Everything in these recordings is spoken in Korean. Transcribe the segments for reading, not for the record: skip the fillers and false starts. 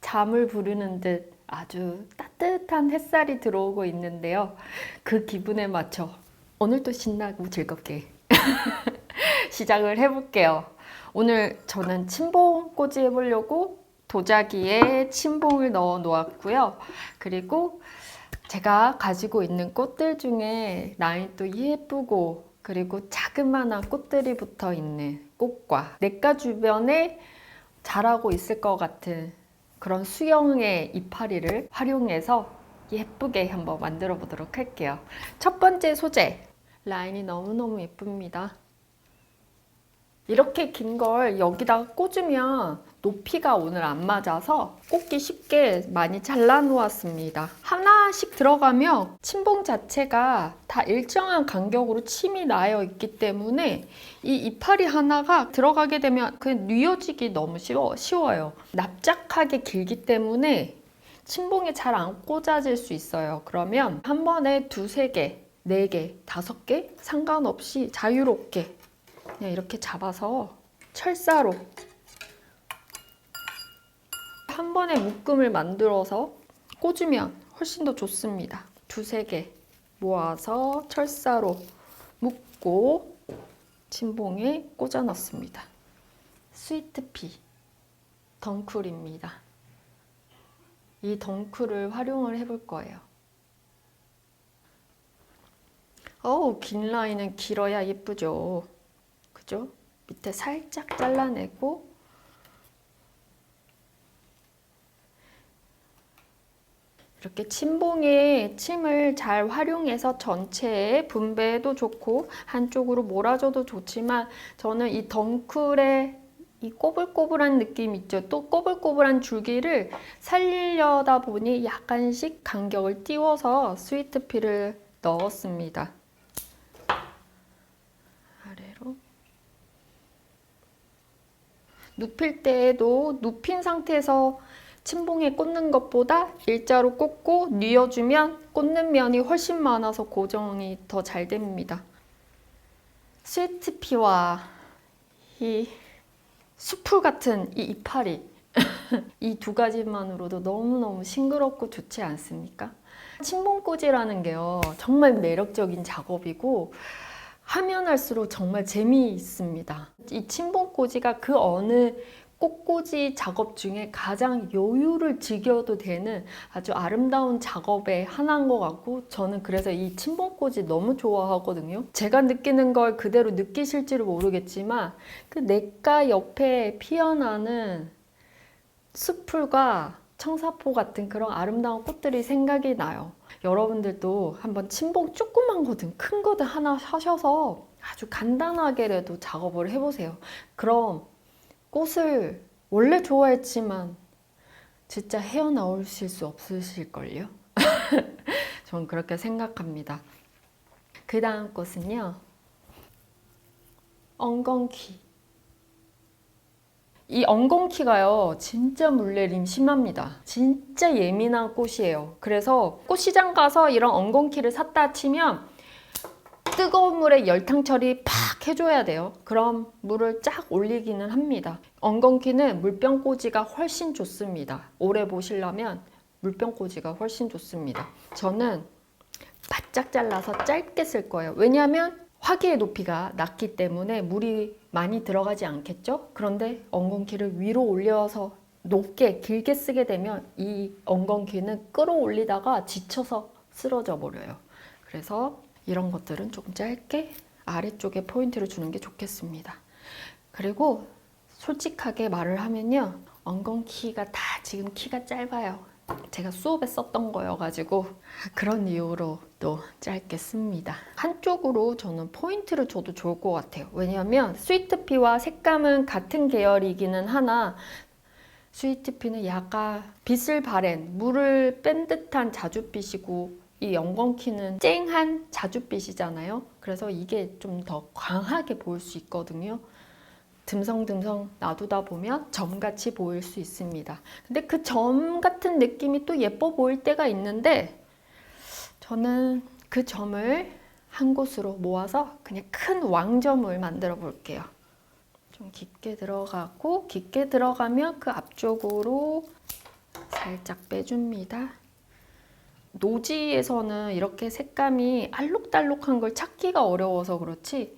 잠을 부르는 듯 아주 따뜻한 햇살이 들어오고 있는데요. 그 기분에 맞춰 오늘도 신나고 즐겁게 시작을 해볼게요. 오늘 저는 침봉 꽂이 해보려고 도자기에 침봉을 넣어 놓았고요. 그리고 제가 가지고 있는 꽃들 중에 라인도 예쁘고 그리고 자그마한 꽃들이 붙어 있는 꽃과 냇가 주변에 자라고 있을 것 같은 그런 수영의 이파리를 활용해서 예쁘게 한번 만들어 보도록 할게요. 첫 번째 소재, 라인이 너무너무 예쁩니다. 이렇게 긴 걸 여기다가 꽂으면 높이가 오늘 안 맞아서 꽂기 쉽게 많이 잘라 놓았습니다. 하나씩 들어가면 침봉 자체가 다 일정한 간격으로 침이 나여 있기 때문에 이 이파리 하나가 들어가게 되면 그 뉘어지기 너무 쉬워요. 납작하게 길기 때문에 침봉이 잘 안 꽂아질 수 있어요. 그러면 한 번에 두세 개, 네 개, 다섯 개 상관없이 자유롭게 그냥 이렇게 잡아서 철사로 한 번에 묶음을 만들어서 꽂으면 훨씬 더 좋습니다. 두세 개 모아서 철사로 묶고 침봉에 꽂아 넣습니다. 스위트피 덩쿨입니다. 이 덩쿨을 활용을 해볼 거예요. 어우, 긴 라인은 길어야 예쁘죠. 그죠? 밑에 살짝 잘라내고 이렇게 침봉에 침을 잘 활용해서 전체에 분배해도 좋고 한쪽으로 몰아줘도 좋지만 저는 이 덩쿨의 이 꼬불꼬불한 느낌 있죠? 또 꼬불꼬불한 줄기를 살리려다 보니 약간씩 간격을 띄워서 스위트피를 넣었습니다. 아래로 눕힐 때에도 눕힌 상태에서 침봉에 꽂는 것보다 일자로 꽂고 뉘어주면 꽂는 면이 훨씬 많아서 고정이 더 잘 됩니다. 스위트피와 이 수풀 같은 이 이파리 이 두 가지만으로도 너무너무 싱그럽고 좋지 않습니까? 침봉꽂이라는 게요 정말 매력적인 작업이고 하면 할수록 정말 재미있습니다. 이 침봉꽂이가 그 어느 꽃꽂이 작업 중에 가장 여유를 즐겨도 되는 아주 아름다운 작업의 하나인 것 같고 저는 그래서 이 침봉꽂이 너무 좋아하거든요. 제가 느끼는 걸 그대로 느끼실지를 모르겠지만 그 냇가 옆에 피어나는 수풀과 청사포 같은 그런 아름다운 꽃들이 생각이 나요. 여러분들도 한번 침봉 조그만 거든 큰 거든 하나 사셔서 아주 간단하게라도 작업을 해보세요. 그럼 꽃을 원래 좋아했지만 진짜 헤어나오실 수 없으실걸요? 저는 그렇게 생각합니다. 그 다음 꽃은요. 엉겅퀴. 이 엉겅퀴가요 진짜 물내림 심합니다. 진짜 예민한 꽃이에요. 그래서 꽃시장 가서 이런 엉겅퀴를 샀다 치면 뜨거운 물에 열탕 처리 팍 해줘야 돼요. 그럼 물을 쫙 올리기는 합니다. 엉겅퀴는 물병꽂이가 훨씬 좋습니다. 오래 보시려면 물병꽂이가 훨씬 좋습니다. 저는 바짝 잘라서 짧게 쓸 거예요. 왜냐하면 화기의 높이가 낮기 때문에 물이 많이 들어가지 않겠죠? 그런데 엉겅퀴를 위로 올려서 높게 길게 쓰게 되면 이 엉겅퀴는 끌어올리다가 지쳐서 쓰러져 버려요. 그래서 이런 것들은 조금 짧게 아래쪽에 포인트를 주는 게 좋겠습니다. 그리고 솔직하게 말을 하면요. 엉겅퀴가 다 지금 키가 짧아요. 제가 수업에 썼던 거여가지고 그런 이유로 또 짧게 씁니다. 한쪽으로 저는 포인트를 줘도 좋을 것 같아요. 왜냐하면 스위트피와 색감은 같은 계열이기는 하나 스위트피는 약간 빛을 발한 물을 뺀 듯한 자줏빛이고 이 엉겅퀴는 쨍한 자줏빛이잖아요. 그래서 이게 좀 더 광하게 보일 수 있거든요. 듬성듬성 놔두다 보면 점같이 보일 수 있습니다. 근데 그 점 같은 느낌이 또 예뻐 보일 때가 있는데 저는 그 점을 한 곳으로 모아서 그냥 큰 왕점을 만들어 볼게요. 좀 깊게 들어가고 깊게 들어가면 그 앞쪽으로 살짝 빼줍니다. 노지에서는 이렇게 색감이 알록달록한 걸 찾기가 어려워서 그렇지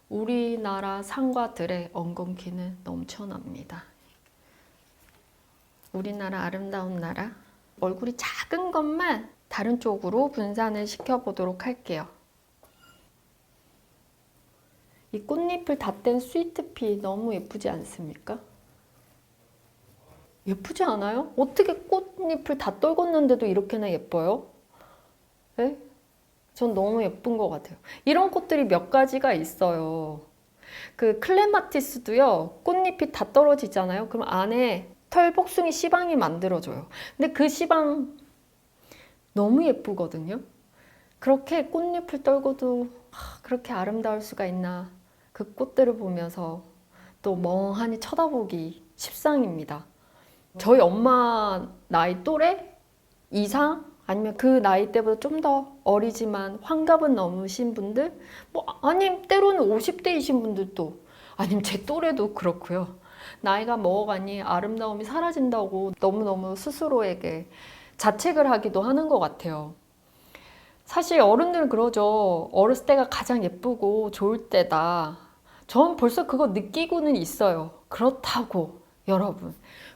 우리나라 산과 들의 엉겅퀴는 넘쳐납니다. 우리나라 아름다운 나라. 얼굴이 작은 것만 다른 쪽으로 분산을 시켜보도록 할게요. 이 꽃잎을 닷댄 스위트피 너무 예쁘지 않습니까? 예쁘지 않아요? 어떻게 꽃잎을 다 떨궜는데도 이렇게나 예뻐요? 네? 전 너무 예쁜 것 같아요. 이런 꽃들이 몇 가지가 있어요. 그 클레마티스도요, 꽃잎이 다 떨어지잖아요. 그럼 안에 털복숭이 씨방이 만들어져요. 근데 그 씨방 너무 예쁘거든요. 그렇게 꽃잎을 떨고도 그렇게 아름다울 수가 있나. 그 꽃들을 보면서 또 멍하니 쳐다보기 십상입니다. 저희 엄마 나이 또래 이상 아니면 그 나이 때보다 좀 더 어리지만 환갑은 넘으신 분들 아니면 때로는 50대이신 분들도 아니면 제 또래도 그렇고요. 나이가 먹어가니 아름다움이 사라진다고 너무너무 스스로에게 자책을 하기도 하는 것 같아요. 사실 어른들은 그러죠. 어렸을 때가 가장 예쁘고 좋을 때다. 전 벌써 그거 느끼고는 있어요. 그렇다고 여러분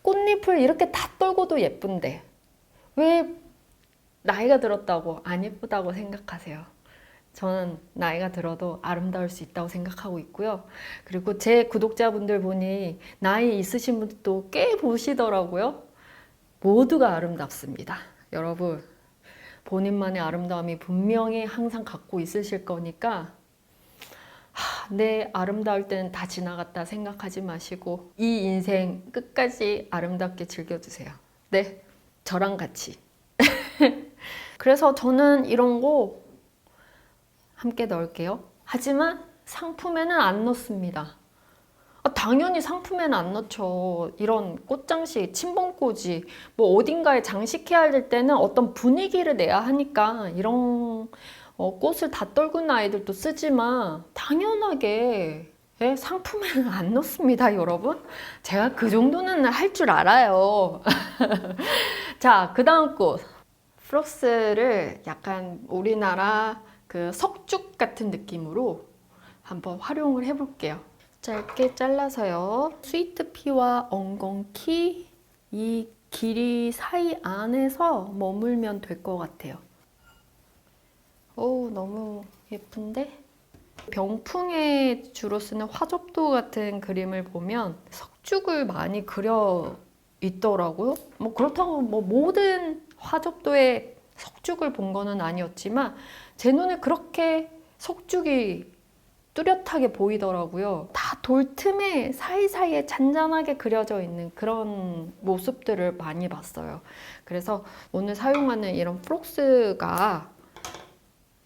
꽃잎을 이렇게 다 떨고도 예쁜데 왜 나이가 들었다고 안 예쁘다고 생각하세요? 저는 나이가 들어도 아름다울 수 있다고 생각하고 있고요. 그리고 제 구독자분들 보니 나이 있으신 분들도 꽤 보시더라고요. 모두가 아름답습니다. 여러분 본인만의 아름다움이 분명히 항상 갖고 있으실 거니까 내 아름다울 때는 다 지나갔다 생각하지 마시고 이 인생 끝까지 아름답게 즐겨주세요. 네, 저랑 같이. 그래서 저는 이런 거 함께 넣을게요. 하지만 상품에는 안 넣습니다. 당연히 상품에는 안 넣죠. 이런 꽃장식, 침범꽂이 뭐 어딘가에 장식해야 될 때는 어떤 분위기를 내야 하니까 이런 꽃을 다 떨군 아이들도 쓰지만 당연하게 상품에는 안 넣습니다, 여러분. 제가 그 정도는 할 줄 알아요. 자, 그 다음 꽃. 프록스를 약간 우리나라 그 석죽 같은 느낌으로 한번 활용을 해볼게요. 짧게 잘라서요. 스위트피와 엉겅퀴 이 길이 사이 안에서 머물면 될 것 같아요. 오, 너무 예쁜데? 병풍에 주로 쓰는 화접도 같은 그림을 보면 석죽을 많이 그려 있더라고요. 뭐 그렇다고 뭐 모든 화접도에 석죽을 본 거는 아니었지만 제 눈에 그렇게 석죽이 뚜렷하게 보이더라고요. 다 돌 틈에 사이사이에 잔잔하게 그려져 있는 그런 모습들을 많이 봤어요. 그래서 오늘 사용하는 이런 프록스가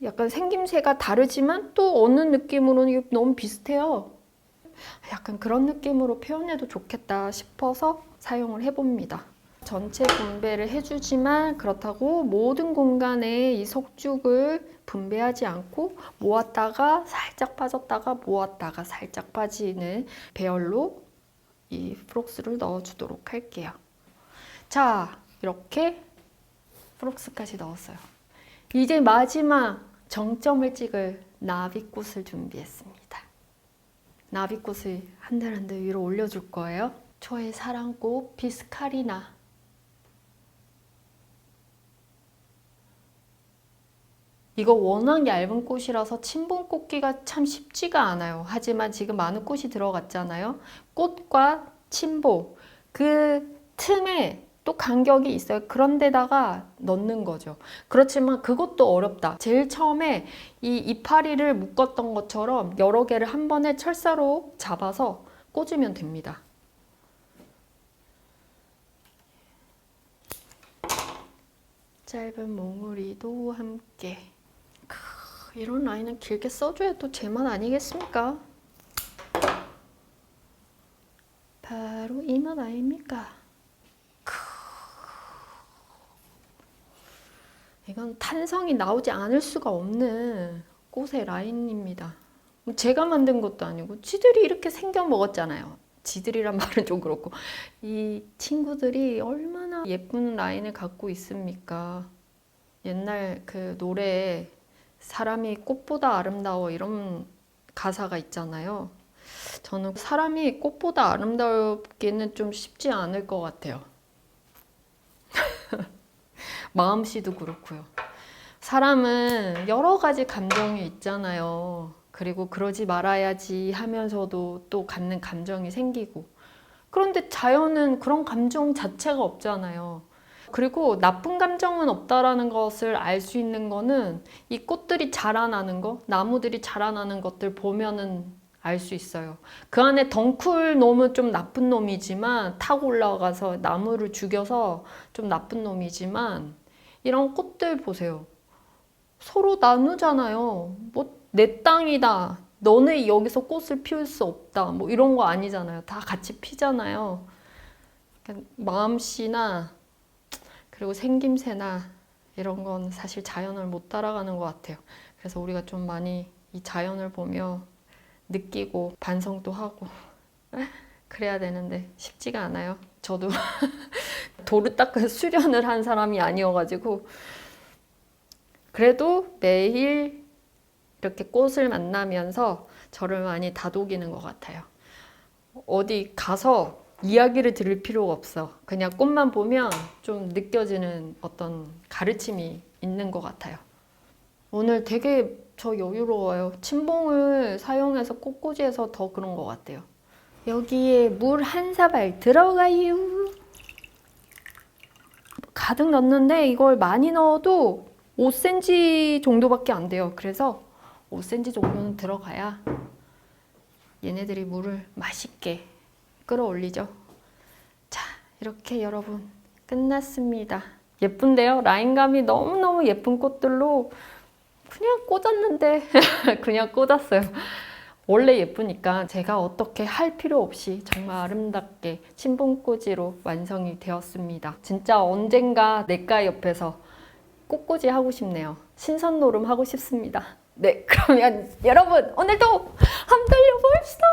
약간 생김새가 다르지만 또 어느 느낌으로는 이게 너무 비슷해요. 약간 그런 느낌으로 표현해도 좋겠다 싶어서 사용을 해봅니다. 전체 분배를 해주지만 그렇다고 모든 공간에 이 석죽을 분배하지 않고 모았다가 살짝 빠졌다가 모았다가 살짝 빠지는 배열로 이 프록스를 넣어주도록 할게요. 자, 이렇게 프록스까지 넣었어요. 이제 마지막 정점을 찍을 나비꽃을 준비했습니다. 나비꽃을 한들 위로 올려줄 거예요. 초의 사랑꽃 비스카리나. 이거 워낙 얇은 꽃이라서 침봉 꽂기가 참 쉽지가 않아요. 하지만 지금 많은 꽃이 들어갔잖아요. 꽃과 침봉 그 틈에 또 간격이 있어요. 그런데다가 넣는 거죠. 그렇지만 그것도 어렵다. 제일 처음에 이 이파리를 묶었던 것처럼 여러 개를 한 번에 철사로 잡아서 꽂으면 됩니다. 짧은 몽우리도 함께. 이런 라인은 길게 써줘야 또 제맛 아니겠습니까? 바로 이 맛 아닙니까? 이건 탄성이 나오지 않을 수가 없는 꽃의 라인입니다. 제가 만든 것도 아니고 지들이 이렇게 생겨 먹었잖아요. 지들이란 말은 좀 그렇고 이 친구들이 얼마나 얼마나 예쁜 라인을 갖고 있습니까? 옛날 그 노래에 사람이 꽃보다 아름다워 이런 가사가 있잖아요. 저는 사람이 꽃보다 아름답기는 좀 쉽지 않을 것 같아요. 마음씨도 그렇고요. 사람은 여러 가지 감정이 있잖아요. 그리고 그러지 말아야지 하면서도 또 갖는 감정이 생기고. 그런데 자연은 그런 감정 자체가 없잖아요. 그리고 나쁜 감정은 없다라는 것을 알 수 있는 거는 이 꽃들이 자라나는 거, 나무들이 자라나는 것들 보면은 알 수 있어요. 그 안에 덩쿨 놈은 좀 나쁜 놈이지만 타고 올라가서 나무를 죽여서 좀 나쁜 놈이지만 이런 꽃들 보세요. 서로 나누잖아요. 뭐 내 땅이다. 너네 여기서 꽃을 피울 수 없다. 뭐 이런 거 아니잖아요. 다 같이 피잖아요. 마음씨나 그리고 생김새나 이런 건 사실 자연을 못 따라가는 것 같아요. 그래서 우리가 좀 많이 이 자연을 보며 느끼고 반성도 하고 그래야 되는데 쉽지가 않아요. 저도 도를 닦아 수련을 한 사람이 아니어가지고 그래도 매일 이렇게 꽃을 만나면서 저를 많이 다독이는 것 같아요. 어디 가서 이야기를 들을 필요가 없어. 그냥 꽃만 보면 좀 느껴지는 어떤 가르침이 있는 것 같아요. 오늘 되게 저 여유로워요. 침봉을 사용해서 꽃꽂이해서 더 그런 것 같아요. 여기에 물 한 사발 들어가요. 가득 넣었는데 이걸 많이 넣어도 5cm 정도밖에 안 돼요. 그래서 5cm 정도는 들어가야 얘네들이 물을 맛있게 끌어올리죠. 자, 이렇게 여러분 끝났습니다. 예쁜데요? 라인감이 너무너무 예쁜 꽃들로 그냥 꽂았는데 그냥 꽂았어요. 원래 예쁘니까 제가 어떻게 할 필요 없이 정말 아름답게 침봉꽂이로 완성이 되었습니다. 진짜 언젠가 냇가 옆에서 꽃꽂이 하고 싶네요. 신선노름 하고 싶습니다. 네, 그러면 여러분 오늘도 한번 달려봅시다.